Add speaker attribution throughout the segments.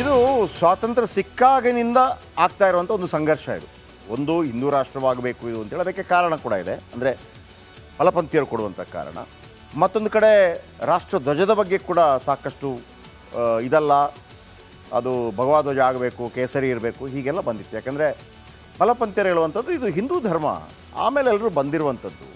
Speaker 1: ಇದು ಸ್ವಾತಂತ್ರ್ಯ ಸಿಕ್ಕಾಗಿನಿಂದ ಆಗ್ತಾ ಇರುವಂಥ ಒಂದು ಸಂಘರ್ಷ ಇದು. ಒಂದು ಹಿಂದೂ ರಾಷ್ಟ್ರವಾಗಬೇಕು ಇದು ಅಂತೇಳಿ ಅದಕ್ಕೆ ಕಾರಣ ಕೂಡ ಇದೆ, ಅಂದರೆ ಫಲಪಂಥೀಯರು ಕೊಡುವಂಥ ಕಾರಣ. ಮತ್ತೊಂದು ಕಡೆ ರಾಷ್ಟ್ರ ಧ್ವಜದ ಬಗ್ಗೆ ಕೂಡ ಸಾಕಷ್ಟು ಇದಲ್ಲ, ಅದು ಭಗವಾಧ್ವಜ ಆಗಬೇಕು, ಕೇಸರಿ ಇರಬೇಕು, ಹೀಗೆಲ್ಲ ಬಂದಿತ್ತು. ಯಾಕಂದರೆ ಫಲಪಂಥೀಯರು ಹೇಳುವಂಥದ್ದು ಇದು ಹಿಂದೂ ಧರ್ಮ, ಆಮೇಲೆ ಎಲ್ಲರೂ ಬಂದಿರುವಂಥದ್ದು.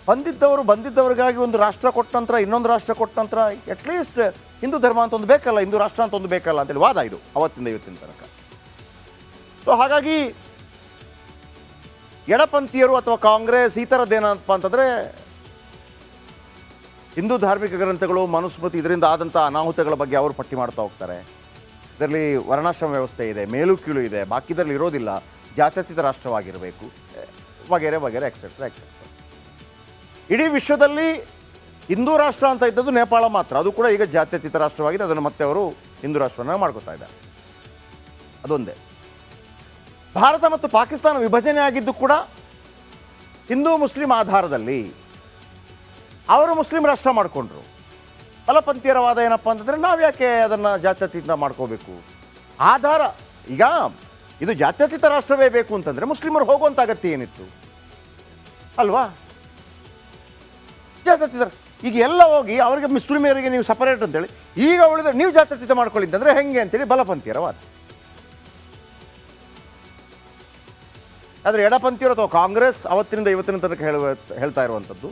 Speaker 1: ಬಂದಿದ್ದವ್ರಿಗಾಗಿ ಒಂದು ರಾಷ್ಟ್ರ ಕೊಟ್ಟ ನಂತರ ಇನ್ನೊಂದು ರಾಷ್ಟ್ರ ಕೊಟ್ಟ ನಂತರ ಅಟ್ಲೀಸ್ಟ್ ಹಿಂದೂ ಧರ್ಮ ಅಂತ ಒಂದು ಬೇಕಲ್ಲ, ಹಿಂದೂ ರಾಷ್ಟ್ರ ಅಂತ ಒಂದು ಬೇಕಲ್ಲ ಅಂತೇಳಿ ವಾದ ಇದು ಅವತ್ತಿಂದ ಇವತ್ತಿನ ತನಕ. ಸೊ ಹಾಗಾಗಿ ಎಡಪಂಥೀಯರು ಅಥವಾ ಕಾಂಗ್ರೆಸ್ ಈ ಥರದ್ದೇನಪ್ಪ ಅಂತಂದರೆ ಹಿಂದೂ ಧಾರ್ಮಿಕ ಗ್ರಂಥಗಳು, ಮನುಸ್ಮೃತಿ, ಇದರಿಂದ ಆದಂಥ ಅನಾಹುತಗಳ ಬಗ್ಗೆ ಅವರು ಪಟ್ಟಿ ಮಾಡ್ತಾ ಹೋಗ್ತಾರೆ. ಇದರಲ್ಲಿ ವರ್ಣಾಶ್ರಮ ವ್ಯವಸ್ಥೆ ಇದೆ, ಮೇಲು ಕೀಳು ಇದೆ, ಬಾಕಿದಲ್ಲಿ ಇರೋದಿಲ್ಲ, ಜಾತ್ಯತೀತ ರಾಷ್ಟ್ರವಾಗಿರಬೇಕು, ವಗೇರೆ ವಗೇರೆ ಎಕ್ಸೆಟ್ರಾ ಎಕ್ಸೆಟ್ರಾ. ಇಡೀ ವಿಶ್ವದಲ್ಲಿ ಹಿಂದೂ ರಾಷ್ಟ್ರ ಅಂತ ಇದ್ದದ್ದು ನೇಪಾಳ ಮಾತ್ರ, ಅದು ಕೂಡ ಈಗ ಜಾತ್ಯತೀತ ರಾಷ್ಟ್ರವಾಗಿದೆ. ಅದನ್ನು ಮತ್ತೆ ಅವರು ಹಿಂದೂ ರಾಷ್ಟ್ರವನ್ನು ಮಾಡ್ಕೋತಾ ಇದ್ದಾರೆ. ಅದೊಂದೇ. ಭಾರತ ಮತ್ತು ಪಾಕಿಸ್ತಾನ ವಿಭಜನೆ ಆಗಿದ್ದು ಕೂಡ ಹಿಂದೂ ಮುಸ್ಲಿಂ ಆಧಾರದಲ್ಲಿ. ಅವರು ಮುಸ್ಲಿಂ ರಾಷ್ಟ್ರ ಮಾಡಿಕೊಂಡ್ರು. ಫಲಪಂಥೀಯರ ವಾದ ಏನಪ್ಪ ಅಂತಂದರೆ ನಾವು ಯಾಕೆ ಅದನ್ನು ಜಾತ್ಯತೀತ ಮಾಡ್ಕೋಬೇಕು, ಆಧಾರ ಈಗ ಇದು ಜಾತ್ಯತೀತ ರಾಷ್ಟ್ರವೇ ಬೇಕು ಅಂತಂದರೆ ಮುಸ್ಲಿಮರು ಹೋಗುವಂಥ ಅಗತ್ಯ ಏನಿತ್ತು ಅಲ್ವಾ? ಜಾತ್ಯತೀತ ಈಗ ಎಲ್ಲ ಹೋಗಿ ಅವರಿಗೆ ಮುಸ್ಲಿಮರಿಗೆ ನೀವು ಸಪರೇಟ್ ಅಂತೇಳಿ ಈಗ ಉಳಿದ್ರೆ ನೀವು ಜಾತ್ಯತೀತ ಮಾಡ್ಕೊಳ್ಳಿದ್ದಂದರೆ ಹೆಂಗೆ ಅಂತೇಳಿ ಬಲಪಂಥೀಯರ ವಾದ. ಆದರೆ ಎಡಪಂಥೀಯರು ಅಥವಾ ಕಾಂಗ್ರೆಸ್ ಅವತ್ತಿನಿಂದ ಇವತ್ತಿನ ತನಕ ಹೇಳ್ತಾ ಇರುವಂಥದ್ದು,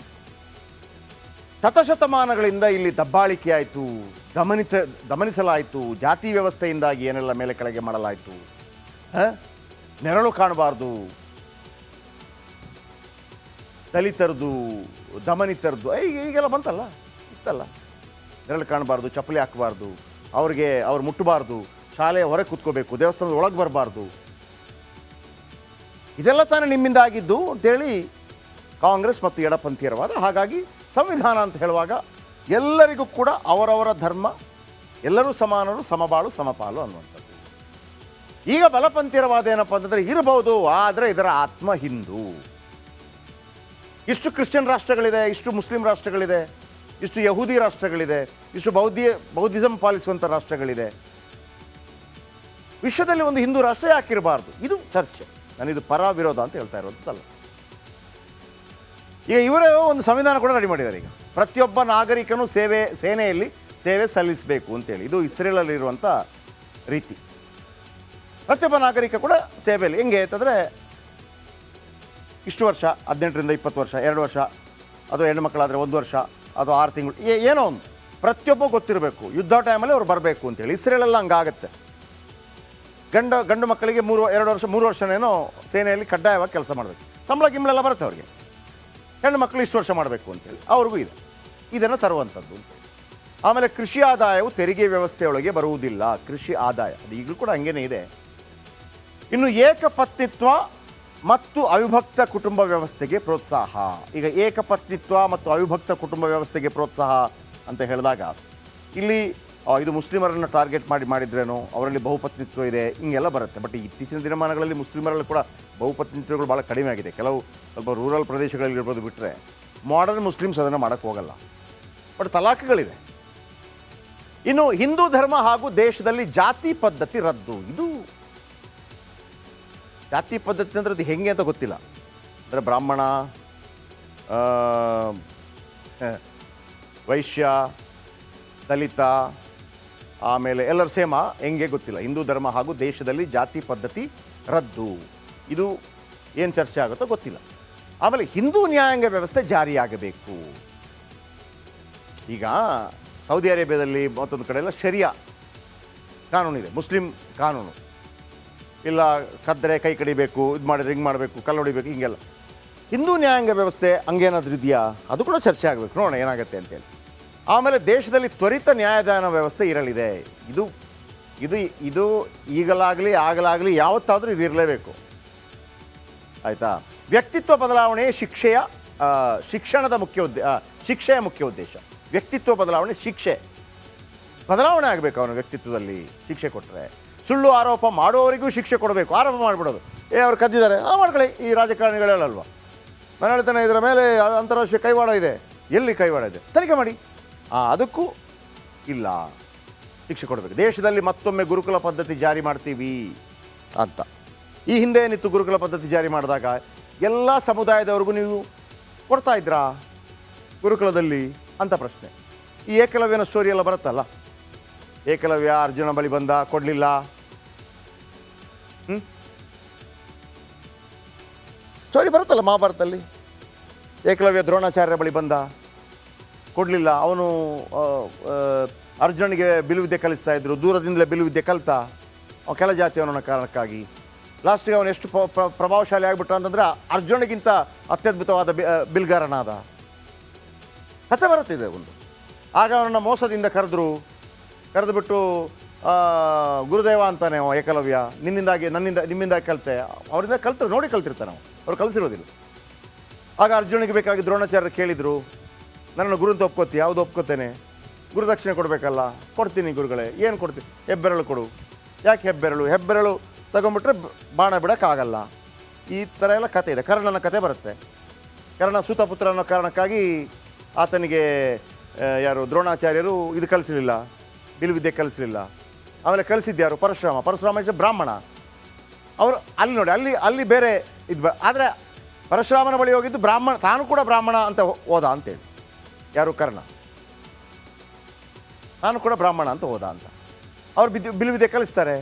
Speaker 1: ಶತಶತಮಾನಗಳಿಂದ ಇಲ್ಲಿ ದಬ್ಬಾಳಿಕೆ ಆಯಿತು, ದಮನಿಸಲಾಯಿತು, ಜಾತಿ ವ್ಯವಸ್ಥೆಯಿಂದಾಗಿ ಏನೆಲ್ಲ ಮೇಲೆ ಕೆಳಗೆ ಮಾಡಲಾಯಿತು, ನೆರಳು ಕಾಣಬಾರ್ದು, ದಲಿತರದು, ದಮನಿತರದು, ಈಗೆಲ್ಲ ಬಂತಲ್ಲ, ಇತ್ತಲ್ಲ, ನೆರಳು ಕಾಣಬಾರ್ದು, ಚಪ್ಪಲಿ ಹಾಕಬಾರ್ದು, ಅವ್ರು ಮುಟ್ಟಬಾರ್ದು, ಶಾಲೆ ಹೊರಗೆ ಕೂತ್ಕೋಬೇಕು, ದೇವಸ್ಥಾನದ ಒಳಗೆ ಬರಬಾರ್ದು, ಇದೆಲ್ಲ ತಾನೇ ನಿಮ್ಮಿಂದ ಆಗಿದ್ದು ಅಂತೇಳಿ ಕಾಂಗ್ರೆಸ್ ಮತ್ತು ಎಡಪಂಥೀಯರ ವಾದ. ಹಾಗಾಗಿ ಸಂವಿಧಾನ ಅಂತ ಹೇಳುವಾಗ ಎಲ್ಲರಿಗೂ ಕೂಡ ಅವರವರ ಧರ್ಮ, ಎಲ್ಲರೂ ಸಮಾನರು, ಸಮಬಾಳು ಸಮಪಾಲು ಅನ್ನುವಂಥದ್ದು. ಈಗ ಬಲಪಂಥೀಯರ ವಾದ ಏನಪ್ಪ ಅಂತಂದರೆ ಇರಬಹುದು, ಆದರೆ ಇದರ ಆತ್ಮ ಹಿಂದೂ. ಇಷ್ಟು ಕ್ರಿಶ್ಚಿಯನ್ ರಾಷ್ಟ್ರಗಳಿದೆ, ಇಷ್ಟು ಮುಸ್ಲಿಂ ರಾಷ್ಟ್ರಗಳಿದೆ, ಇಷ್ಟು ಯಹೂದಿ ರಾಷ್ಟ್ರಗಳಿದೆ, ಇಷ್ಟು ಬೌದ್ಧಿಸಮ್ ಪಾಲಿಸುವಂಥ ರಾಷ್ಟ್ರಗಳಿದೆ, ವಿಶ್ವದಲ್ಲಿ ಒಂದು ಹಿಂದೂ ರಾಷ್ಟ್ರ ಯಾಕಿರಬಾರ್ದು? ಇದು ಚರ್ಚೆ. ನಾನಿದು ಪರ ವಿರೋಧ ಅಂತ ಹೇಳ್ತಾ ಇರೋದಲ್ಲ. ಈಗ ಇವರೇ ಒಂದು ಸಂವಿಧಾನ ಕೂಡ ರೆಡಿ ಮಾಡಿದ್ದಾರೆ. ಈಗ ಪ್ರತಿಯೊಬ್ಬ ನಾಗರಿಕನು ಸೇನೆಯಲ್ಲಿ ಸೇವೆ ಸಲ್ಲಿಸಬೇಕು ಅಂತೇಳಿ, ಇದು ಇಸ್ರೇಲಲ್ಲಿರುವಂಥ ರೀತಿ. ಪ್ರತಿಯೊಬ್ಬ ನಾಗರಿಕ ಕೂಡ ಸೇವೆಯಲ್ಲಿ ಹೆಂಗೆ ಅಂತಂದರೆ ಇಷ್ಟು ವರ್ಷ, 18ರಿಂದ 20 ವರ್ಷ, 2 ವರ್ಷ, ಅದು ಹೆಣ್ಣು ಮಕ್ಕಳಾದರೆ 1 ವರ್ಷ, ಅದು 6 ತಿಂಗಳು, ಏನೋ ಒಂದು ಪ್ರತಿಯೊಬ್ಬ ಗೊತ್ತಿರಬೇಕು. ಯುದ್ಧ ಟೈಮಲ್ಲಿ ಅವ್ರು ಬರಬೇಕು ಅಂತೇಳಿ ಇಸ್ರೇಲೆಲ್ಲ ಹಂಗಾಗತ್ತೆ. ಗಂಡು ಮಕ್ಕಳಿಗೆ 2 ವರ್ಷನೇನೋ ಸೇನೆಯಲ್ಲಿ ಕಡ್ಡಾಯವಾಗಿ ಕೆಲಸ ಮಾಡಬೇಕು, ಸಂಬಳ ಗಿಂಬಳೆಲ್ಲ ಬರುತ್ತೆ ಅವ್ರಿಗೆ. ಹೆಣ್ಣು ಮಕ್ಕಳು ಇಷ್ಟು ವರ್ಷ ಮಾಡಬೇಕು ಅಂತೇಳಿ ಅವ್ರಿಗೂ ಇದೆ. ಇದನ್ನು ತರುವಂಥದ್ದು. ಆಮೇಲೆ ಕೃಷಿ ಆದಾಯವು ತೆರಿಗೆ ವ್ಯವಸ್ಥೆಯೊಳಗೆ ಬರುವುದಿಲ್ಲ. ಕೃಷಿ ಆದಾಯ ಅದು ಈಗಲೂ ಕೂಡ ಹಂಗೇನೇ ಇದೆ. ಇನ್ನು ಏಕಪತ್ನಿತ್ವ ಮತ್ತು ಅವಿಭಕ್ತ ಕುಟುಂಬ ವ್ಯವಸ್ಥೆಗೆ ಪ್ರೋತ್ಸಾಹ. ಈಗ ಏಕಪತ್ನಿತ್ವ ಮತ್ತು ಅವಿಭಕ್ತ ಕುಟುಂಬ ವ್ಯವಸ್ಥೆಗೆ ಪ್ರೋತ್ಸಾಹ ಅಂತ ಹೇಳಿದಾಗ ಇಲ್ಲಿ ಇದು ಮುಸ್ಲಿಮರನ್ನು ಟಾರ್ಗೆಟ್ ಮಾಡಿದ್ರೇನೋ, ಅವರಲ್ಲಿ ಬಹುಪತ್ನಿತ್ವ ಇದೆ, ಹಿಂಗೆಲ್ಲ ಬರುತ್ತೆ. ಬಟ್ ಇತ್ತೀಚಿನ ದಿನಮಾನಗಳಲ್ಲಿ ಮುಸ್ಲಿಮರಲ್ಲಿ ಕೂಡ ಬಹುಪತ್ನಿತ್ವಗಳು ಭಾಳ ಕಡಿಮೆ ಆಗಿದೆ. ಕೆಲವು ಸ್ವಲ್ಪ ರೂರಲ್ ಪ್ರದೇಶಗಳಲ್ಲಿರ್ಬೋದು ಬಿಟ್ಟರೆ ಮಾಡರ್ನ್ ಮುಸ್ಲಿಮ್ಸ್ ಅದನ್ನು ಮಾಡೋಕ್ಕೆ ಹೋಗಲ್ಲ. ಬಟ್ ತಲಾಖಗಳಿದೆ. ಇನ್ನು ಹಿಂದೂ ಧರ್ಮ ಹಾಗೂ ದೇಶದಲ್ಲಿ ಜಾತಿ ಪದ್ಧತಿ ರದ್ದು. ಇದು ಜಾತಿ ಪದ್ಧತಿ ಅಂದರೆ ಅದು ಹೆಂಗೆ ಅಂತ ಗೊತ್ತಿಲ್ಲ. ಅಂದರೆ ಬ್ರಾಹ್ಮಣ, ವೈಶ್ಯ, ದಲಿತ, ಆಮೇಲೆ ಎಲ್ಲರೂ ಸೇಮ, ಹೆಂಗೆ ಗೊತ್ತಿಲ್ಲ. ಹಿಂದೂ ಧರ್ಮ ಹಾಗೂ ದೇಶದಲ್ಲಿ ಜಾತಿ ಪದ್ಧತಿ ರದ್ದು, ಇದು ಏನು ಚರ್ಚೆ ಆಗುತ್ತೋ ಗೊತ್ತಿಲ್ಲ. ಆಮೇಲೆ ಹಿಂದೂ ನ್ಯಾಯಾಂಗ ವ್ಯವಸ್ಥೆ ಜಾರಿಯಾಗಬೇಕು. ಈಗ ಸೌದಿ ಅರೇಬಿಯಾದಲ್ಲಿ ಮತ್ತೊಂದು ಕಡೆ ಎಲ್ಲ ಶರಿಯಾ ಕಾನೂನಿದೆ, ಮುಸ್ಲಿಂ ಕಾನೂನು. ಇಲ್ಲ ಕದ್ದರೆ ಕೈ ಕಡಿಬೇಕು, ಇದು ಮಾಡಿದ್ರೆ ಹಿಂಗೆ ಮಾಡಬೇಕು, ಕಲ್ಲು ಹೊಡಿಬೇಕು, ಹಿಂಗೆಲ್ಲ. ಹಿಂದೂ ನ್ಯಾಯಾಂಗ ವ್ಯವಸ್ಥೆ ಹಂಗೇನಾದರೂ ಇದೆಯಾ? ಅದು ಕೂಡ ಚರ್ಚೆ ಆಗಬೇಕು, ನೋಡೋಣ ಏನಾಗುತ್ತೆ ಅಂತೇಳಿ. ಆಮೇಲೆ ದೇಶದಲ್ಲಿ ತ್ವರಿತ ನ್ಯಾಯದಾನ ವ್ಯವಸ್ಥೆ ಇರಲಿದೆ. ಇದು ಇದು ಇದು ಈಗಲಾಗಲಿ ಆಗಲಾಗಲಿ ಯಾವತ್ತಾದರೂ ಇದು ಇರಲೇಬೇಕು, ಆಯಿತಾ? ವ್ಯಕ್ತಿತ್ವ ಬದಲಾವಣೆ ಶಿಕ್ಷಣದ ಶಿಕ್ಷೆಯ ಮುಖ್ಯ ಉದ್ದೇಶ. ವ್ಯಕ್ತಿತ್ವ ಬದಲಾವಣೆ, ಬದಲಾವಣೆ ಆಗಬೇಕು ಅವನ ವ್ಯಕ್ತಿತ್ವದಲ್ಲಿ. ಶಿಕ್ಷೆ ಕೊಟ್ಟರೆ ಸುಳ್ಳು ಆರೋಪ ಮಾಡೋರಿಗೂ ಶಿಕ್ಷೆ ಕೊಡಬೇಕು. ಆರೋಪ ಮಾಡಿಬಿಡೋದು, ಅವ್ರು ಕದ್ದಿದ್ದಾರೆ, ಮಾಡ್ಕೊಳ್ಳಿ, ಈ ರಾಜಕಾರಣಿಗಳಲ್ವ. ನಾನು ಹೇಳ್ತೇನೆ, ಇದರ ಮೇಲೆ ಅಂತಾರಾಷ್ಟ್ರೀಯ ಕೈವಾಡ ಇದೆ. ಎಲ್ಲಿ ಕೈವಾಡ ಇದೆ? ತನಿಖೆ ಮಾಡಿ. ಅದಕ್ಕೂ ಇಲ್ಲ. ಶಿಕ್ಷೆ ಕೊಡಬೇಕು. ದೇಶದಲ್ಲಿ ಮತ್ತೊಮ್ಮೆ ಗುರುಕುಲ ಪದ್ಧತಿ ಜಾರಿ ಮಾಡ್ತೀವಿ ಅಂತ. ಈ ಹಿಂದೆ ಏನಿತ್ತು, ಗುರುಕುಲ ಪದ್ಧತಿ ಜಾರಿ ಮಾಡಿದಾಗ ಎಲ್ಲ ಸಮುದಾಯದವ್ರಿಗೂ ನೀವು ಕೊಡ್ತಾ ಇದ್ರಾ ಗುರುಕುಲದಲ್ಲಿ ಅಂತ ಪ್ರಶ್ನೆ. ಈ ಏಕಲವ್ಯನ ಸ್ಟೋರಿ ಎಲ್ಲ ಬರುತ್ತಲ್ಲ, ಏಕಲವ್ಯ ಅರ್ಜುನ ಬಳಿ ಬಂದ, ಕೊಡಲಿಲ್ಲ. ಸ್ಟೋರಿ ಬರುತ್ತಲ್ಲ ಮಹಾಭಾರತದಲ್ಲಿ. ಏಕಲವ್ಯ ದ್ರೋಣಾಚಾರ್ಯರ ಬಳಿ ಬಂದ, ಕೊಡಲಿಲ್ಲ. ಅವನು ಅರ್ಜುನನಿಗೆ ಬಿಲ್ಲುವಿದ್ಯೆ ಕಲಿಸ್ತಾ ಇದ್ರು, ದೂರದಿಂದಲೇ ಬಿಲ್ಲುವಿದ್ಯೆ ಕಲಿತ ಕೆಲ ಜಾತಿಯವನ ಕಾರಣಕ್ಕಾಗಿ. ಲಾಸ್ಟಿಗೆ ಅವನು ಎಷ್ಟು ಪ್ರಭಾವಶಾಲಿ ಆಗಿಬಿಟ್ಟ ಅಂತಂದರೆ ಅರ್ಜುನಿಗಿಂತ ಅತ್ಯದ್ಭುತವಾದ ಬಿಲ್ಗಾರನಾದ. ಕಥೆ ಬರುತ್ತಿದೆ ಒಂದು. ಆಗ ಅವನನ್ನು ಮೋಸದಿಂದ ಕರೆದುಬಿಟ್ಟು ಗುರುದೇವ ಅಂತಾನೆ ಅವ ಏಕಲವ್ಯ, ನಿಮ್ಮಿಂದಾಗಿ ಕಲಿತೆ. ಅವರಿಂದ ನೋಡಿ ಕಲ್ತಿರ್ತಾನೆ ನಾವು, ಅವ್ರು ಕಲಿಸಿರೋದಿಲ್ಲ. ಆಗ ಅರ್ಜುನಿಗೆ ಬೇಕಾಗಿ ದ್ರೋಣಾಚಾರ್ಯರು ಕೇಳಿದರು, ನನ್ನನ್ನು ಗುರು ಅಂತ ಒಪ್ಕೋತಿ? ಯಾವುದು ಒಪ್ಕೋತೇನೆ? ಗುರುದಕ್ಷಿಣೆ ಕೊಡಬೇಕಲ್ಲ. ಕೊಡ್ತೀನಿ ಗುರುಗಳೇ. ಏನು ಕೊಡ್ತೀನಿ? ಹೆಬ್ಬೆರಳು ಕೊಡು. ಯಾಕೆ ಹೆಬ್ಬೆರಳು ತಗೊಂಬಿಟ್ರೆ ಬಾಣ ಬಿಡೋಕ್ಕಾಗಲ್ಲ. ಈ ಥರ ಎಲ್ಲ ಕಥೆ ಇದೆ. ಕರ್ಣನ ಕಥೆ ಬರುತ್ತೆ. ಕರ್ಣ ಸೂತಪುತ್ರ ಅನ್ನೋ ಕಾರಣಕ್ಕಾಗಿ ಆತನಿಗೆ ದ್ರೋಣಾಚಾರ್ಯರು ಇದು ಕಲಿಸಲಿಲ್ಲ, ಬಿಲ್ವಿದ್ಯೆ ಕಲಿಸಲಿಲ್ಲ. ಆಮೇಲೆ ಕಲಿಸಿದ್ಯಾರು? ಪರಶುರಾಮ ಇಸ್ ಬ್ರಾಹ್ಮಣ. ಅವರು ಅಲ್ಲಿ ನೋಡಿ, ಅಲ್ಲಿ ಬೇರೆ ಇದು. ಆದರೆ ಪರಶುರಾಮನ ಬಳಿ ಹೋಗಿದ್ದು ಬ್ರಾಹ್ಮಣ, ತಾನು ಕೂಡ ಬ್ರಾಹ್ಮಣ ಅಂತ ಹೋದ ಅಂತೇಳಿ. ಯಾರು? ಕರ್ಣ. ನಾನು ಕೂಡ ಬ್ರಾಹ್ಮಣ ಅಂತ ಹೋದ ಅಂತ. ಅವ್ರು ಬಿಲ್ವಿದ್ಯೆ ಕಲಿಸ್ತಾರೆ.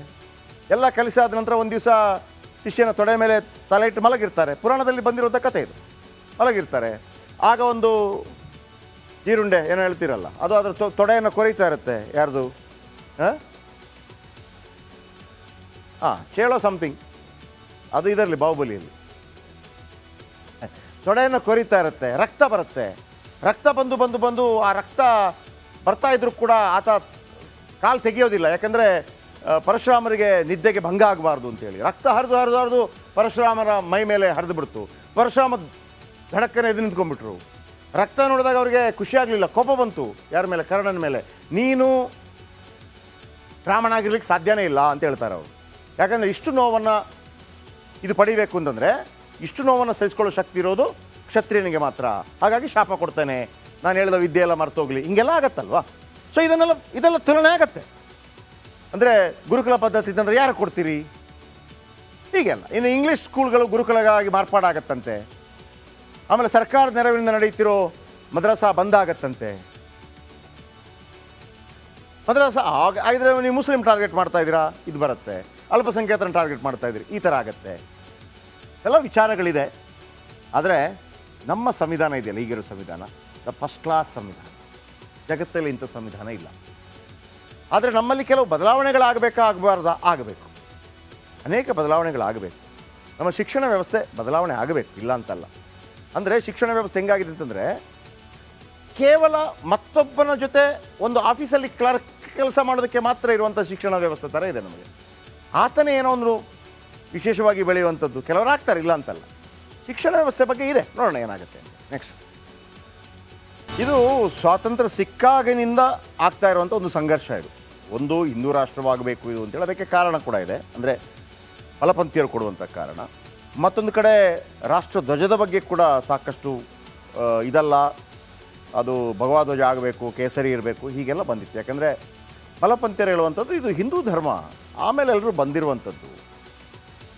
Speaker 1: ಎಲ್ಲ ಕಲಿಸಾದ ನಂತರ ಒಂದು ದಿವಸ ಶಿಷ್ಯನ ತೊಡೆ ಮೇಲೆ ತಲೆ ಇಟ್ಟು ಮಲಗಿರ್ತಾರೆ. ಪುರಾಣದಲ್ಲಿ ಬಂದಿರುವಂಥ ಕಥೆ ಇದು. ಮಲಗಿರ್ತಾರೆ. ಆಗ ಒಂದು ಜೀರುಂಡೆ ಏನೋ ಹೇಳ್ತಿರಲ್ಲ, ಅದು ಅದರ ತೊಡೆಯನ್ನು ಕೊರೀತಾ ಇರುತ್ತೆ. ಯಾರ್ದು? ಚೇಳೋ ಸಮಥಿಂಗ್, ಅದು ಇದರಲ್ಲಿ ಬಾಹುಬಲಿಯಲ್ಲಿ. ತೊಡೆಯನ್ನು ಕೊರೀತಾ ಇರುತ್ತೆ. ರಕ್ತ ಬರುತ್ತೆ. ರಕ್ತ ಬಂದು ಆ ರಕ್ತ ಬರ್ತಾ ಇದ್ರೂ ಕೂಡ ಆತ ಕಾಲು ತೆಗೆಯೋದಿಲ್ಲ. ಯಾಕಂದರೆ ಪರಶುರಾಮರಿಗೆ ನಿದ್ದೆಗೆ ಭಂಗ ಆಗಬಾರ್ದು ಅಂತೇಳಿ ರಕ್ತ ಹರಿದು ಪರಶುರಾಮರ ಮೈ ಮೇಲೆ ಹರಿದು ಬಿಡ್ತು. ಪರಶುರಾಮ ಧಡಕ್ಕನೆ ಎದ್ದು ನಿಂತ್ಕೊಂಡ್ಬಿಟ್ರು. ರಕ್ತ ನೋಡಿದಾಗ ಅವರಿಗೆ ಖುಷಿ ಆಗಲಿಲ್ಲ, ಕೋಪ ಬಂತು. ಯಾರ ಮೇಲೆ? ಕರ್ಣನ ಮೇಲೆ. ನೀನು ಬ್ರಾಹ್ಮಣ ಆಗಿರ್ಲಿಕ್ಕೆ ಸಾಧ್ಯನೇ ಇಲ್ಲ ಅಂತ ಹೇಳ್ತಾರೆ ಅವರು. ಯಾಕಂದರೆ ಇಷ್ಟು ನೋವನ್ನು ಇದು ಪಡಿಬೇಕು ಅಂತಂದರೆ ಇಷ್ಟು ನೋವನ್ನು ಸಹಿಸ್ಕೊಳ್ಳೋ ಶಕ್ತಿ ಇರೋದು ಕ್ಷತ್ರಿಯನಿಗೆ ಮಾತ್ರ. ಹಾಗಾಗಿ ಶಾಪ ಕೊಡ್ತೇನೆ, ನಾನು ಹೇಳಿದ ವಿದ್ಯೆ ಎಲ್ಲ ಮರ್ತೋಗ್ಲಿ, ಹಿಂಗೆಲ್ಲ ಆಗತ್ತಲ್ವಾ. ಸೊ ಇದೆಲ್ಲ ತುಲನೆ ಆಗತ್ತೆ. ಅಂದರೆ ಗುರುಕುಲ ಪದ್ಧತಿ ಅಂತಂದರೆ ಯಾರು ಕೊಡ್ತೀರಿ? ಹೀಗೆಲ್ಲ. ಇನ್ನು ಇಂಗ್ಲೀಷ್ ಸ್ಕೂಲ್ಗಳು ಗುರುಕುಲಗಾಗಿ ಮಾರ್ಪಾಡಾಗತ್ತಂತೆ. ಆಮೇಲೆ ಸರ್ಕಾರದ ನೆರವಿನಿಂದ ನಡೆಯುತ್ತಿರೋ ಮದ್ರಸಾ ಬಂದಾಗತ್ತಂತೆ. ಮದ್ರಸಾ ಆಗಿದ್ರೆ ನೀವು ಮುಸ್ಲಿಂ ಟಾರ್ಗೆಟ್ ಮಾಡ್ತಾ ಇದ್ದೀರಾ, ಇದು ಬರುತ್ತೆ. ಅಲ್ಪಸಂಖ್ಯಾತರನ್ನು ಟಾರ್ಗೆಟ್ ಮಾಡ್ತಾ ಇದ್ದೀರಿ, ಈ ಥರ ಆಗತ್ತೆ. ಎಲ್ಲ ವಿಚಾರಗಳಿದೆ. ಆದರೆ ನಮ್ಮ ಸಂವಿಧಾನ ಇದೆಯಲ್ಲ, ಈಗಿರೋ ಸಂವಿಧಾನ ಫಸ್ಟ್ ಕ್ಲಾಸ್ ಸಂವಿಧಾನ. ಜಗತ್ತಲ್ಲಿ ಇಂಥ ಸಂವಿಧಾನ ಇಲ್ಲ. ಆದರೆ ನಮ್ಮಲ್ಲಿ ಕೆಲವು ಬದಲಾವಣೆಗಳಾಗಬೇಕಾ ಆಗಬಾರ್ದಾ? ಆಗಬೇಕು. ಅನೇಕ ಬದಲಾವಣೆಗಳಾಗಬೇಕು. ನಮ್ಮ ಶಿಕ್ಷಣ ವ್ಯವಸ್ಥೆ ಬದಲಾವಣೆ ಆಗಬೇಕು, ಇಲ್ಲ ಅಂತಲ್ಲ. ಅಂದರೆ ಶಿಕ್ಷಣ ವ್ಯವಸ್ಥೆ ಹೆಂಗಾಗಿದೆ ಅಂತಂದರೆ, ಕೇವಲ ಮತ್ತೊಬ್ಬನ ಜೊತೆ ಒಂದು ಆಫೀಸಲ್ಲಿ ಕ್ಲರ್ಕ್ ಕೆಲಸ ಮಾಡೋದಕ್ಕೆ ಮಾತ್ರ ಇರುವಂಥ ಶಿಕ್ಷಣ ವ್ಯವಸ್ಥೆ ಥರ ಇದೆ ನಮಗೆ. ಆತನೇ ಏನೋ ಒಂದು ವಿಶೇಷವಾಗಿ ಬೆಳೆಯುವಂಥದ್ದು ಕೆಲವರು ಆಗ್ತಾರೆ, ಇಲ್ಲ ಅಂತಲ್ಲ. ಶಿಕ್ಷಣ ವ್ಯವಸ್ಥೆ ಬಗ್ಗೆ ಇದೆ, ನೋಡೋಣ ಏನಾಗುತ್ತೆ ಅಂತ. ನೆಕ್ಸ್ಟ್, ಇದು ಸ್ವಾತಂತ್ರ್ಯ ಸಿಕ್ಕಾಗಿನಿಂದ ಆಗ್ತಾ ಇರುವಂಥ ಒಂದು ಸಂಘರ್ಷ. ಇದು ಒಂದು ಹಿಂದೂ ರಾಷ್ಟ್ರವಾಗಬೇಕು ಇದು ಅಂತೇಳಿ, ಅದಕ್ಕೆ ಕಾರಣ ಕೂಡ ಇದೆ. ಅಂದರೆ ಬಲಪಂಥೀಯರು ಕೊಡುವಂಥ ಕಾರಣ. ಮತ್ತೊಂದು ಕಡೆ ರಾಷ್ಟ್ರ ಧ್ವಜದ ಬಗ್ಗೆ ಕೂಡ ಸಾಕಷ್ಟು ಇದಲ್ಲ, ಅದು ಭಗವಾ ಧ್ವಜ ಆಗಬೇಕು, ಕೇಸರಿ ಇರಬೇಕು, ಹೀಗೆಲ್ಲ ಬಂದಿತ್ತು. ಯಾಕಂದರೆ ಬಲಪಂಥೀಯರು ಹೇಳುವಂಥದ್ದು ಇದು ಹಿಂದೂ ಧರ್ಮ, ಆಮೇಲೆ ಎಲ್ಲರೂ ಬಂದಿರುವಂಥದ್ದು.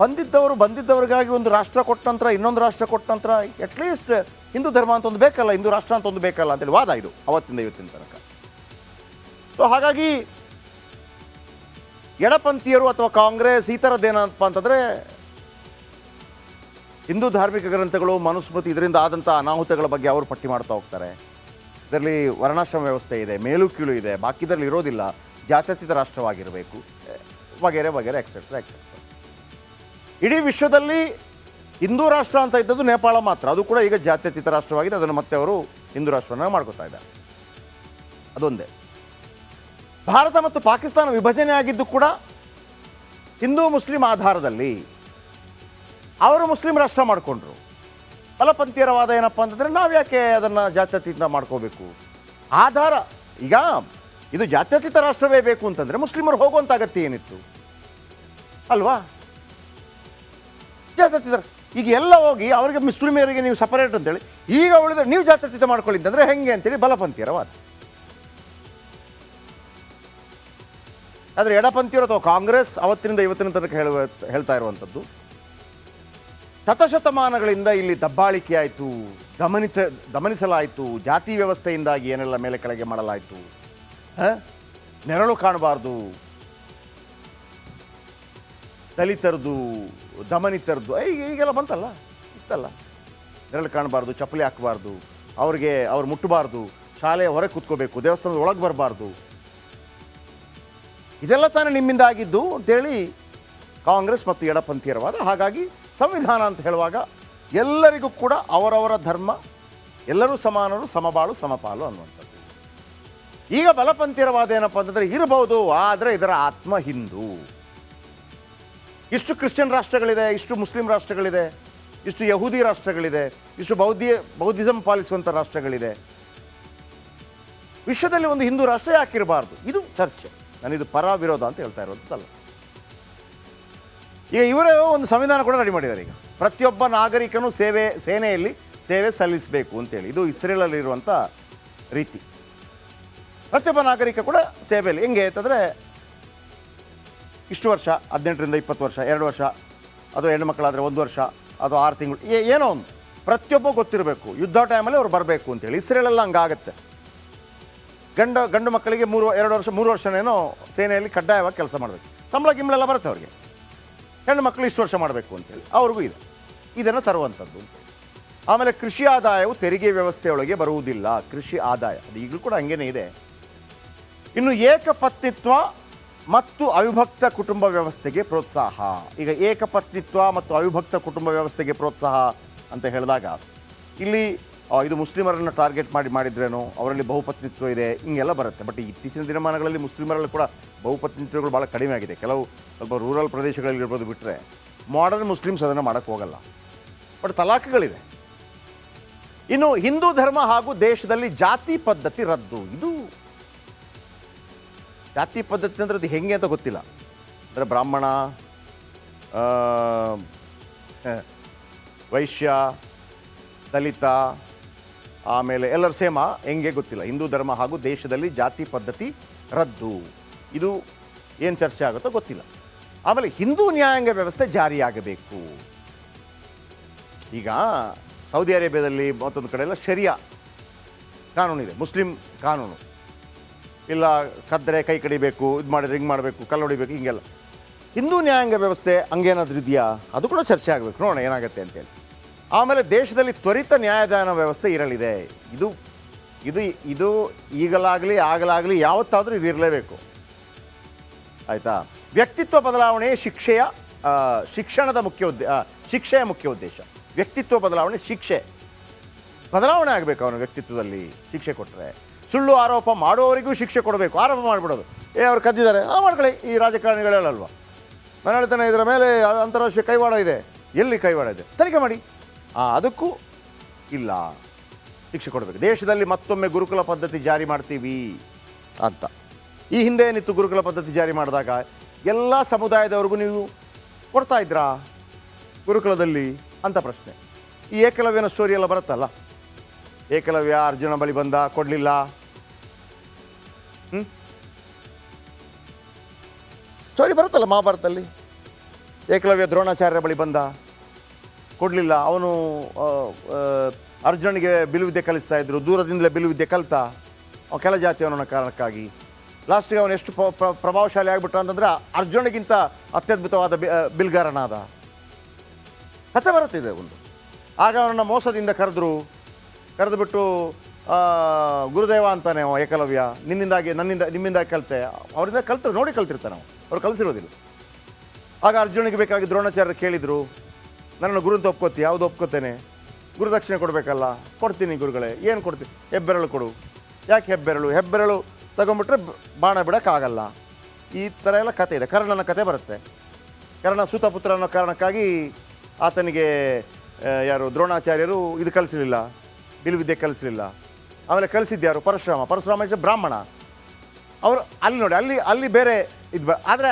Speaker 1: ಬಂದಿದ್ದವ್ರಿಗಾಗಿ ಒಂದು ರಾಷ್ಟ್ರ ಕೊಟ್ಟ ನಂತರ ಇನ್ನೊಂದು ರಾಷ್ಟ್ರ ಕೊಟ್ಟ ನಂತರ ಅಟ್ಲೀಸ್ಟ್ ಹಿಂದೂ ಧರ್ಮ ಅಂತ ಒಂದು ಬೇಕಲ್ಲ, ಹಿಂದೂ ರಾಷ್ಟ್ರ ಅಂತ ಒಂದು ಬೇಕಲ್ಲ ಅಂತೇಳಿ ವಾದ ಇದು ಅವತ್ತಿಂದ ಇವತ್ತಿನ ತನಕ. ಸೊ ಹಾಗಾಗಿ ಎಡಪಂಥೀಯರು ಅಥವಾ ಕಾಂಗ್ರೆಸ್ ಈ ಥರದ್ದೇನಪ್ಪ ಅಂತಂದರೆ, ಹಿಂದೂ ಧಾರ್ಮಿಕ ಗ್ರಂಥಗಳು, ಮನುಸ್ಮೃತಿ, ಇದರಿಂದ ಆದಂಥ ಅನಾಹುತಗಳ ಬಗ್ಗೆ ಅವರು ಪಟ್ಟಿ ಮಾಡ್ತಾ ಹೋಗ್ತಾರೆ. ಇದರಲ್ಲಿ ವರ್ಣಾಶ್ರಮ ವ್ಯವಸ್ಥೆ ಇದೆ, ಮೇಲು ಕೀಳು ಇದೆ, ಬಾಕಿದ್ರಲ್ಲಿ ಇರೋದಿಲ್ಲ, ಜಾತ್ಯತೀತ ರಾಷ್ಟ್ರವಾಗಿರಬೇಕು, ವಗೇರೆ ವಗೇರೆ ಎಕ್ಸೆಟ್ರಾ ಎಕ್ಸೆಟ್ರಾ. ಇಡೀ ವಿಶ್ವದಲ್ಲಿ ಹಿಂದೂ ರಾಷ್ಟ್ರ ಅಂತ ಇದ್ದದ್ದು ನೇಪಾಳ ಮಾತ್ರ. ಅದು ಕೂಡ ಈಗ ಜಾತ್ಯತೀತ ರಾಷ್ಟ್ರವಾಗಿದೆ. ಅದನ್ನು ಮತ್ತೆ ಅವರು ಹಿಂದೂ ರಾಷ್ಟ್ರವನ್ನು ಮಾಡ್ಕೋತಾ ಇದ್ದಾರೆ. ಅದೊಂದೇ. ಭಾರತ ಮತ್ತು ಪಾಕಿಸ್ತಾನ ವಿಭಜನೆ ಆಗಿದ್ದು ಕೂಡ ಹಿಂದೂ ಮುಸ್ಲಿಂ ಆಧಾರದಲ್ಲಿ. ಅವರು ಮುಸ್ಲಿಂ ರಾಷ್ಟ್ರ ಮಾಡಿಕೊಂಡ್ರು. ಬಲಪಂಥೀಯರ ವಾದ ಏನಪ್ಪ ಅಂತಂದರೆ, ನಾವು ಯಾಕೆ ಅದನ್ನು ಜಾತ್ಯತೀತ ಮಾಡ್ಕೋಬೇಕು? ಆಧಾರ ಈಗ ಇದು ಜಾತ್ಯತೀತ ರಾಷ್ಟ್ರವೇ ಬೇಕು ಅಂತಂದರೆ ಮುಸ್ಲಿಮರು ಹೋಗುವಂಥ ಅಗತ್ಯ ಏನಿತ್ತು ಅಲ್ವಾ? ಜಾತ್ಯತೀತ ಈಗ ಎಲ್ಲ ಹೋಗಿ ಅವರಿಗೆ ಮುಸ್ಲಿಮರಿಗೆ ನೀವು ಸಪರೇಟ್ ಅಂತೇಳಿ, ಈಗ ಉಳಿದ್ರೆ ನೀವು ಜಾತ್ಯತೀತ ಮಾಡ್ಕೊಳ್ಳಿ ಅಂತಂದರೆ ಹೆಂಗೆ ಅಂತೇಳಿ ಬಲಪಂಥೀಯರ ವಾದ. ಆದರೆ ಎಡಪಂಥೀಯರು ಅಥವಾ ಕಾಂಗ್ರೆಸ್ ಅವತ್ತಿನಿಂದ ಇವತ್ತಿನ ತನಕ ಹೇಳ್ತಾ ಇರುವಂಥದ್ದು, ಶತಶತಮಾನಗಳಿಂದ ಇಲ್ಲಿ ದಬ್ಬಾಳಿಕೆ ಆಯಿತು, ದಮನಿಸಲಾಯಿತು, ಜಾತಿ ವ್ಯವಸ್ಥೆಯಿಂದಾಗಿ ಏನೆಲ್ಲ ಮೇಲೆ ಕೆಳಗೆ ಮಾಡಲಾಯಿತು, ನೆರಳು ಕಾಣಬಾರ್ದು, ದಲಿತರದು ದಮನಿತರದು ಈಗೆಲ್ಲ ಬಂತಲ್ಲ, ಇತ್ತಲ್ಲ, ನೆರಳು ಕಾಣಬಾರ್ದು, ಚಪ್ಪಲಿ ಹಾಕಬಾರ್ದು, ಅವ್ರು ಮುಟ್ಟಬಾರ್ದು, ಶಾಲೆಯ ಹೊರಗೆ ಕೂತ್ಕೋಬೇಕು, ದೇವಸ್ಥಾನದ ಒಳಗೆ ಬರಬಾರ್ದು, ಇದೆಲ್ಲ ತಾನೇ ನಿಮ್ಮಿಂದ ಆಗಿದ್ದು ಅಂತೇಳಿ ಕಾಂಗ್ರೆಸ್ ಮತ್ತು ಎಡಪಂಥೀಯರವಾದ. ಹಾಗಾಗಿ ಸಂವಿಧಾನ ಅಂತ ಹೇಳುವಾಗ ಎಲ್ಲರಿಗೂ ಕೂಡ ಅವರವರ ಧರ್ಮ, ಎಲ್ಲರೂ ಸಮಾನರು, ಸಮಬಾಳು ಸಮಪಾಲು ಅನ್ನುವಂಥದ್ದು. ಈಗ ಬಲಪಂಥೀಯರವಾದ ಏನಪ್ಪ ಅಂತಂದರೆ ಇರಬಹುದು, ಆದರೆ ಇದರ ಆತ್ಮ ಹಿಂದೂ. ಇಷ್ಟು ಕ್ರಿಶ್ಚಿಯನ್ ರಾಷ್ಟ್ರಗಳಿದೆ, ಇಷ್ಟು ಮುಸ್ಲಿಂ ರಾಷ್ಟ್ರಗಳಿದೆ, ಇಷ್ಟು ಯಹೂದಿ ರಾಷ್ಟ್ರಗಳಿದೆ, ಇಷ್ಟು ಬೌದ್ಧಿಸಮ್ ಪಾಲಿಸುವಂಥ ರಾಷ್ಟ್ರಗಳಿದೆ. ವಿಶ್ವದಲ್ಲಿ ಒಂದು ಹಿಂದೂ ರಾಷ್ಟ್ರ ಯಾಕಿರಬಾರ್ದು? ಇದು ಚರ್ಚೆ. ನಾನಿದು ಪರ ವಿರೋಧ ಅಂತ ಹೇಳ್ತಾ ಇರೋದಲ್ಲ. ಈಗ ಇವರೇ ಒಂದು ಸಂವಿಧಾನ ಕೂಡ ರೆಡಿ ಮಾಡಿದ್ದಾರೆ. ಈಗ ಪ್ರತಿಯೊಬ್ಬ ನಾಗರಿಕನು ಸೇನೆಯಲ್ಲಿ ಸೇವೆ ಸಲ್ಲಿಸಬೇಕು ಅಂತೇಳಿ. ಇದು ಇಸ್ರೇಲಲ್ಲಿರುವಂಥ ರೀತಿ. ಪ್ರತಿಯೊಬ್ಬ ನಾಗರಿಕ ಕೂಡ ಸೇವೆಯಲ್ಲಿ ಹೆಂಗೆ ಅಂತಂದರೆ, ಇಷ್ಟು ವರ್ಷ, 18ರಿಂದ 20 ವರ್ಷ, 2 ವರ್ಷ, ಅದು ಹೆಣ್ಣು ಮಕ್ಕಳಾದರೆ 1 ವರ್ಷ, ಅದು 6 ತಿಂಗಳು, ಏನೋ ಒಂದು ಪ್ರತಿಯೊಬ್ಬ ಗೊತ್ತಿರಬೇಕು. ಯುದ್ಧ ಟೈಮಲ್ಲಿ ಅವ್ರು ಬರಬೇಕು ಅಂತೇಳಿ. ಇಸ್ರೇಲೆಲ್ಲ ಹಂಗಾಗತ್ತೆ. ಗಂಡು ಮಕ್ಕಳಿಗೆ 3 ವರ್ಷನೇನೋ ಸೇನೆಯಲ್ಲಿ ಕಡ್ಡಾಯವಾಗಿ ಕೆಲಸ ಮಾಡಬೇಕು. ಸಂಬಳ ಗಿಂಬಳೆಲ್ಲ ಬರುತ್ತೆ ಅವ್ರಿಗೆ. ಹೆಣ್ಣು ಮಕ್ಕಳು ಇಷ್ಟು ವರ್ಷ ಮಾಡಬೇಕು ಅಂತೇಳಿ ಅವ್ರಿಗೂ ಇದೆ. ಇದನ್ನು ತರುವಂಥದ್ದು ಅಂತೇಳಿ. ಆಮೇಲೆ ಕೃಷಿ ಆದಾಯವು ತೆರಿಗೆ ವ್ಯವಸ್ಥೆಯೊಳಗೆ ಬರುವುದಿಲ್ಲ. ಕೃಷಿ ಆದಾಯ ಅದು ಈಗಲೂ ಕೂಡ ಹಂಗೇನೇ ಇದೆ. ಇನ್ನು ಏಕಪತ್ನಿತ್ವ ಮತ್ತು ಅವಿಭಕ್ತ ಕುಟುಂಬ ವ್ಯವಸ್ಥೆಗೆ ಪ್ರೋತ್ಸಾಹ. ಈಗ ಏಕಪತ್ನಿತ್ವ ಮತ್ತು ಅವಿಭಕ್ತ ಕುಟುಂಬ ವ್ಯವಸ್ಥೆಗೆ ಪ್ರೋತ್ಸಾಹ ಅಂತ ಹೇಳಿದಾಗ ಇಲ್ಲಿ ಇದು ಮುಸ್ಲಿಮರನ್ನು ಟಾರ್ಗೆಟ್ ಮಾಡಿದ್ರೇನೋ, ಅವರಲ್ಲಿ ಬಹುಪತ್ನಿತ್ವ ಇದೆ, ಹಿಂಗೆಲ್ಲ ಬರುತ್ತೆ. ಬಟ್ ಇತ್ತೀಚಿನ ದಿನಮಾನಗಳಲ್ಲಿ ಮುಸ್ಲಿಮರಲ್ಲಿ ಕೂಡ ಬಹುಪತ್ನಿತ್ವಗಳು ಭಾಳ ಕಡಿಮೆ ಆಗಿದೆ. ಕೆಲವು ಸ್ವಲ್ಪ ರೂರಲ್ ಪ್ರದೇಶಗಳಲ್ಲಿರ್ಬೋದು ಬಿಟ್ಟರೆ ಮಾಡರ್ನ್ ಮುಸ್ಲಿಮ್ಸ್ ಅದನ್ನು ಮಾಡೋಕ್ಕೆ ಹೋಗಲ್ಲ. ಬಟ್ ತಲಾಖಗಳಿದೆ. ಇನ್ನು ಹಿಂದೂ ಧರ್ಮ ಹಾಗೂ ದೇಶದಲ್ಲಿ ಜಾತಿ ಪದ್ಧತಿ ರದ್ದು. ಇದು ಜಾತಿ ಪದ್ಧತಿ ಅಂದರೆ ಅದು ಹೆಂಗೆ ಅಂತ ಗೊತ್ತಿಲ್ಲ. ಅಂದರೆ ಬ್ರಾಹ್ಮಣ, ವೈಶ್ಯ, ದಲಿತ, ಆಮೇಲೆ ಎಲ್ಲರೂ ಸೇಮ, ಹೆಂಗೆ ಗೊತ್ತಿಲ್ಲ. ಹಿಂದೂ ಧರ್ಮ ಹಾಗೂ ದೇಶದಲ್ಲಿ ಜಾತಿ ಪದ್ಧತಿ ರದ್ದು. ಇದು ಏನು ಚರ್ಚೆ ಆಗುತ್ತೋ ಗೊತ್ತಿಲ್ಲ. ಆಮೇಲೆ ಹಿಂದೂ ನ್ಯಾಯಾಂಗ ವ್ಯವಸ್ಥೆ ಜಾರಿಯಾಗಬೇಕು. ಈಗ ಸೌದಿ ಅರೇಬಿಯಾದಲ್ಲಿ ಮತ್ತೊಂದು ಕಡೆ ಎಲ್ಲ ಶರಿಯಾ ಕಾನೂನಿದೆ, ಮುಸ್ಲಿಂ ಕಾನೂನು. ಇಲ್ಲ ಕದ್ದರೆ ಕೈ ಕಡಿಬೇಕು, ಇದು ಮಾಡಿದ್ರೆ ಹಿಂಗೆ ಮಾಡಬೇಕು, ಕಲ್ಲು ಹೊಡಿಬೇಕು, ಹಿಂಗೆಲ್ಲ. ಹಿಂದೂ ನ್ಯಾಯಾಂಗ ವ್ಯವಸ್ಥೆ ಹಂಗೇನಾದರೂ ಇದೆಯಾ? ಅದು ಕೂಡ ಚರ್ಚೆ ಆಗಬೇಕು, ನೋಡೋಣ ಏನಾಗುತ್ತೆ ಅಂತೇಳಿ. ಆಮೇಲೆ ದೇಶದಲ್ಲಿ ತ್ವರಿತ ನ್ಯಾಯದಾನ ವ್ಯವಸ್ಥೆ ಇರಲಿದೆ. ಇದು ಇದು ಇದು ಈಗಲಾಗಲಿ ಆಗಲಾಗಲಿ ಯಾವತ್ತಾದರೂ ಇದು ಇರಲೇಬೇಕು. ಆಯಿತಾ? ವ್ಯಕ್ತಿತ್ವ ಬದಲಾವಣೆ ಶಿಕ್ಷಣದ ಶಿಕ್ಷೆಯ ಮುಖ್ಯ ಉದ್ದೇಶ. ವ್ಯಕ್ತಿತ್ವ ಬದಲಾವಣೆ, ಬದಲಾವಣೆ ಆಗಬೇಕು ಅವನ ವ್ಯಕ್ತಿತ್ವದಲ್ಲಿ. ಶಿಕ್ಷೆ ಕೊಟ್ಟರೆ ಸುಳ್ಳು ಆರೋಪ ಮಾಡೋವರಿಗೂ ಶಿಕ್ಷೆ ಕೊಡಬೇಕು. ಆರೋಪ ಮಾಡಿಬಿಡೋದು, ಅವ್ರು ಕದ್ದಿದ್ದಾರೆ, ಮಾಡ್ಕೊಳ್ಳಿ. ಈ ರಾಜಕಾರಣಿಗಳಲ್ವ, ನಾನು ಹೇಳ್ತಾನೆ ಇದರ ಮೇಲೆ ಅಂತಾರಾಷ್ಟ್ರೀಯ ಕೈವಾಡ ಇದೆ. ಎಲ್ಲಿ ಕೈವಾಡ ಇದೆ? ತನಿಖೆ ಮಾಡಿ. ಅದಕ್ಕೂ ಇಲ್ಲ, ಶಿಕ್ಷೆ ಕೊಡಬೇಕು. ದೇಶದಲ್ಲಿ ಮತ್ತೊಮ್ಮೆ ಗುರುಕುಲ ಪದ್ಧತಿ ಜಾರಿ ಮಾಡ್ತೀವಿ ಅಂತ. ಈ ಹಿಂದೆ ಏನಿತ್ತು ಗುರುಕುಲ ಪದ್ಧತಿ ಜಾರಿ ಮಾಡಿದಾಗ ಎಲ್ಲ ಸಮುದಾಯದವ್ರಿಗೂ ನೀವು ಕೊಡ್ತಾ ಇದ್ರಾ ಗುರುಕುಲದಲ್ಲಿ ಅಂತ ಪ್ರಶ್ನೆ. ಈ ಏಕಲವ್ಯನ ಸ್ಟೋರಿ ಎಲ್ಲ ಬರುತ್ತಲ್ಲ, ಏಕಲವ್ಯ ಅರ್ಜುನ ಬಳಿ ಬಂದ, ಕೊಡಲಿಲ್ಲ. ಸ್ಟೋರಿ ಬರುತ್ತಲ್ಲ ಮಹಾಭಾರತದಲ್ಲಿ. ಏಕಲವ್ಯ ದ್ರೋಣಾಚಾರ್ಯರ ಬಳಿ ಬಂದ, ಕೊಡಲಿಲ್ಲ. ಅವನು ಅರ್ಜುನಿಗೆ ಬಿಲ್ಲುವಿದ್ಯೆ ಕಲಿಸ್ತಾ ಇದ್ರು, ದೂರದಿಂದಲೇ ಬಿಲ್ಲುವಿದ್ಯೆ ಕಲಿತ. ಕೆಲ ಜಾತಿಯವನ ಕಾರಣಕ್ಕಾಗಿ ಲಾಸ್ಟಿಗೆ ಅವನು ಎಷ್ಟು ಪ್ರಭಾವಶಾಲಿ ಆಗಿಬಿಟ್ಟ ಅಂತಂದರೆ ಅರ್ಜುನಿಗಿಂತ ಅತ್ಯದ್ಭುತವಾದ ಬಿಲ್ಗಾರನಾದ. ಕಥೆ ಬರುತ್ತಿದೆ ಒಂದು. ಆಗ ಅವನನ್ನು ಮೋಸದಿಂದ ಕರೆದುಬಿಟ್ಟು ಗುರುದೇವ ಅಂತಾನೆ ಅವ ಏಕಲವ್ಯ, ನಿಮ್ಮಿಂದಾಗಿ ಕಲಿತೆ. ಅವರಿಂದ ಕಲ್ತಿರ್ತಾನೆ ಅವ್ರು ಕಲಿಸಿರೋದಿಲ್ಲ. ಆಗ ಅರ್ಜುನಿಗೆ ಬೇಕಾಗಿ ದ್ರೋಣಾಚಾರ್ಯರು ಕೇಳಿದರು, ನನ್ನನ್ನು ಗುರು ಅಂತ ಒಪ್ಕೋತೀಯ? ಯಾವುದು ಒಪ್ಕೋತೇನೆ. ಗುರುದಕ್ಷಿಣೆ ಕೊಡಬೇಕಲ್ಲ. ಕೊಡ್ತೀನಿ ಗುರುಗಳೇ. ಏನು ಕೊಡ್ತೀನಿ? ಹೆಬ್ಬೆರಳು ಕೊಡು. ಯಾಕೆ ಹೆಬ್ಬೆರಳು ತಗೊಂಡ್ಬಿಟ್ರೆ ಬಾಣ ಬಿಡೋಕ್ಕಾಗಲ್ಲ. ಈ ಥರ ಎಲ್ಲ ಕತೆ ಇದೆ. ಕರ್ಣನ ಕತೆ ಬರುತ್ತೆ. ಕರ್ಣ ಸೂತಪುತ್ರ ಅನ್ನೋ ಕಾರಣಕ್ಕಾಗಿ ಆತನಿಗೆ ದ್ರೋಣಾಚಾರ್ಯರು ಇದು ಕಲಿಸಲಿಲ್ಲ, ಬಿಲ್ವಿದ್ಯೆ ಕಲಿಸಲಿಲ್ಲ. ಆಮೇಲೆ ಕಲಿಸಿದ್ಯಾರು? ಪರಶುರಾಮ ಇಸ್ ಬ್ರಾಹ್ಮಣ. ಅವರು ಅಲ್ಲಿ ನೋಡಿ, ಅಲ್ಲಿ ಬೇರೆ ಇದು. ಆದರೆ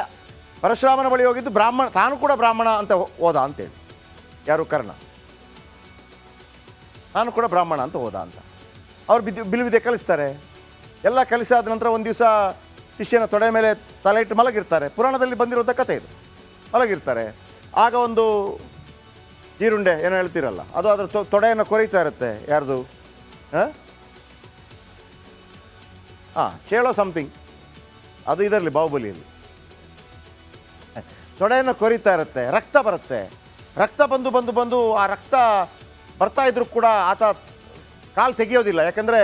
Speaker 1: ಪರಶುರಾಮನ ಬಳಿ ಹೋಗಿದ್ದು ಬ್ರಾಹ್ಮಣ, ತಾನು ಕೂಡ ಬ್ರಾಹ್ಮಣ ಅಂತ ಹೋದ ಅಂತೇಳಿ. ಯಾರು? ಕರ್ಣ. ತಾನು ಕೂಡ ಬ್ರಾಹ್ಮಣ ಅಂತ ಹೋದ ಅಂತ. ಅವ್ರು ಬಿಲ್ವಿದ್ಯೆ ಕಲಿಸ್ತಾರೆ. ಎಲ್ಲ ಕಲಿಸಾದ ನಂತರ ಒಂದು ದಿವಸ ಶಿಷ್ಯನ ತೊಡೆ ಮೇಲೆ ತಲೆ ಇಟ್ಟು ಮಲಗಿರ್ತಾರೆ. ಪುರಾಣದಲ್ಲಿ ಬಂದಿರುವಂಥ ಕಥೆ ಇದು. ಮಲಗಿರ್ತಾರೆ, ಆಗ ಒಂದು ಜೀರುಂಡೆ ಏನೋ ಹೇಳ್ತೀರಲ್ಲ, ಅದು ಅದರ ತೊಡೆಯನ್ನು ಕೊರೀತಾ ಇರುತ್ತೆ. ಯಾರ್ದು? ಕೇಳೋ ಸಮಥಿಂಗ್, ಅದು ಇದರಲ್ಲಿ ಬಾಹುಬಲಿಯಲ್ಲಿ ತೊಡೆಯನ್ನು ಕೊರೀತಾ ಇರುತ್ತೆ. ರಕ್ತ ಬರುತ್ತೆ. ರಕ್ತ ಬಂದು ಆ ರಕ್ತ ಬರ್ತಾ ಇದ್ರೂ ಕೂಡ ಆತ ಕಾಲು ತೆಗೆಯೋದಿಲ್ಲ. ಯಾಕಂದರೆ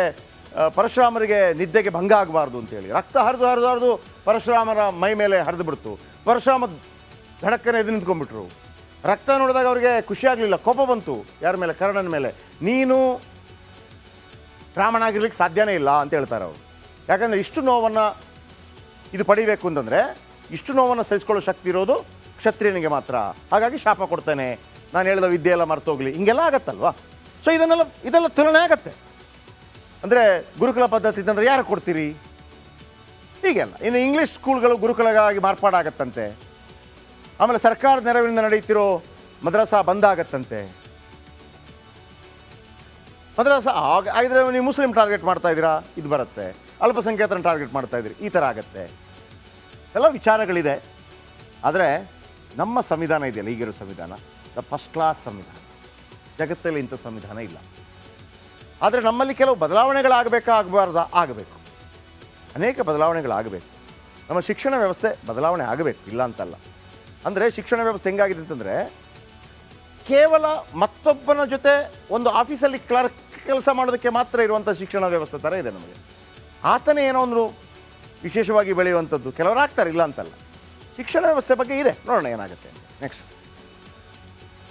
Speaker 1: ಪರಶುರಾಮರಿಗೆ ನಿದ್ದೆಗೆ ಭಂಗ ಆಗಬಾರ್ದು ಅಂತೇಳಿ ರಕ್ತ ಹರಿದು ಪರಶುರಾಮರ ಮೈ ಮೇಲೆ ಹರಿದು ಬಿಡ್ತು. ಪರಶುರಾಮ ಧಡಕ್ಕನೆ ಎದ್ದು ನಿಂತ್ಕೊಂಡ್ಬಿಟ್ರು. ರಕ್ತ ನೋಡಿದಾಗ ಅವರಿಗೆ ಖುಷಿ ಆಗಲಿಲ್ಲ, ಕೋಪ ಬಂತು. ಯಾರ ಮೇಲೆ? ಕರ್ಣನ ಮೇಲೆ. ನೀನು ಬ್ರಾಹ್ಮಣ ಸಾಧ್ಯನೇ ಇಲ್ಲ ಅಂತ ಹೇಳ್ತಾರೆ ಅವರು. ಯಾಕಂದರೆ ಇಷ್ಟು ನೋವನ್ನು ಇದು ಪಡಿಬೇಕು ಅಂತಂದರೆ ಇಷ್ಟು ನೋವನ್ನು ಸಹಿಸ್ಕೊಳ್ಳೋ ಶಕ್ತಿ ಇರೋದು ಕ್ಷತ್ರಿಯನಿಗೆ ಮಾತ್ರ. ಹಾಗಾಗಿ ಶಾಪ ಕೊಡ್ತೇನೆ, ನಾನು ಹೇಳಿದ ವಿದ್ಯೆ ಎಲ್ಲ ಮರ್ತೋಗ್ಲಿ, ಹಿಂಗೆಲ್ಲ ಆಗತ್ತಲ್ವಾ. ಸೊ ಇದೆಲ್ಲ ತುಲನೆ ಆಗತ್ತೆ. ಅಂದರೆ ಗುರುಕುಲ ಪದ್ಧತಿ ಅಂತಂದರೆ ಯಾರು ಕೊಡ್ತೀರಿ? ಹೀಗೆಲ್ಲ. ಇನ್ನು ಇಂಗ್ಲೀಷ್ ಸ್ಕೂಲ್ಗಳು ಗುರುಕುಲಗಳಾಗಿ ಮಾರ್ಪಾಡಾಗತ್ತಂತೆ. ಆಮೇಲೆ ಸರ್ಕಾರದ ನೆರವಿನಿಂದ ನಡೆಯುತ್ತಿರೋ ಮದ್ರಸಾ ಬಂದಾಗತ್ತಂತೆ. ಮದ್ರಸಾ ಆಗಿದ್ರೆ ನೀವು ಮುಸ್ಲಿಂ ಟಾರ್ಗೆಟ್ ಮಾಡ್ತಾ ಇದ್ದೀರಾ, ಇದು ಬರುತ್ತೆ. ಅಲ್ಪಸಂಖ್ಯಾತರನ್ನು ಟಾರ್ಗೆಟ್ ಮಾಡ್ತಾ ಇದ್ದೀರಿ, ಈ ಥರ ಆಗತ್ತೆ. ಎಲ್ಲ ವಿಚಾರಗಳಿದೆ. ಆದರೆ ನಮ್ಮ ಸಂವಿಧಾನ ಇದೆಯಲ್ಲ, ಈಗಿರೋ ಸಂವಿಧಾನ ಫಸ್ಟ್ ಕ್ಲಾಸ್ ಸಂವಿಧಾನ. ಜಗತ್ತಲ್ಲಿ ಇಂಥ ಸಂವಿಧಾನ ಇಲ್ಲ. ಆದರೆ ನಮ್ಮಲ್ಲಿ ಕೆಲವು ಬದಲಾವಣೆಗಳಾಗಬೇಕಾ ಆಗಬಾರ್ದಾ? ಆಗಬೇಕು. ಅನೇಕ ಬದಲಾವಣೆಗಳಾಗಬೇಕು. ನಮ್ಮ ಶಿಕ್ಷಣ ವ್ಯವಸ್ಥೆ ಬದಲಾವಣೆ ಆಗಬೇಕು, ಇಲ್ಲ ಅಂತಲ್ಲ. ಅಂದರೆ ಶಿಕ್ಷಣ ವ್ಯವಸ್ಥೆ ಹೆಂಗಾಗಿದೆ ಅಂತಂದರೆ, ಕೇವಲ ಮತ್ತೊಬ್ಬನ ಜೊತೆ ಒಂದು ಆಫೀಸಲ್ಲಿ ಕ್ಲರ್ಕ್ ಕೆಲಸ ಮಾಡೋದಕ್ಕೆ ಮಾತ್ರ ಇರುವಂಥ ಶಿಕ್ಷಣ ವ್ಯವಸ್ಥೆ ಥರ ಇದೆ ನಮಗೆ. ಆತನೇ ಏನೋ ಒಂದು ವಿಶೇಷವಾಗಿ ಬೆಳೆಯುವಂಥದ್ದು ಕೆಲವರು ಆಗ್ತಾರೆ, ಇಲ್ಲ ಅಂತಲ್ಲ. ಶಿಕ್ಷಣ ವ್ಯವಸ್ಥೆ ಬಗ್ಗೆ ಇದೆ, ನೋಡೋಣ ಏನಾಗುತ್ತೆ. ನೆಕ್ಸ್ಟ್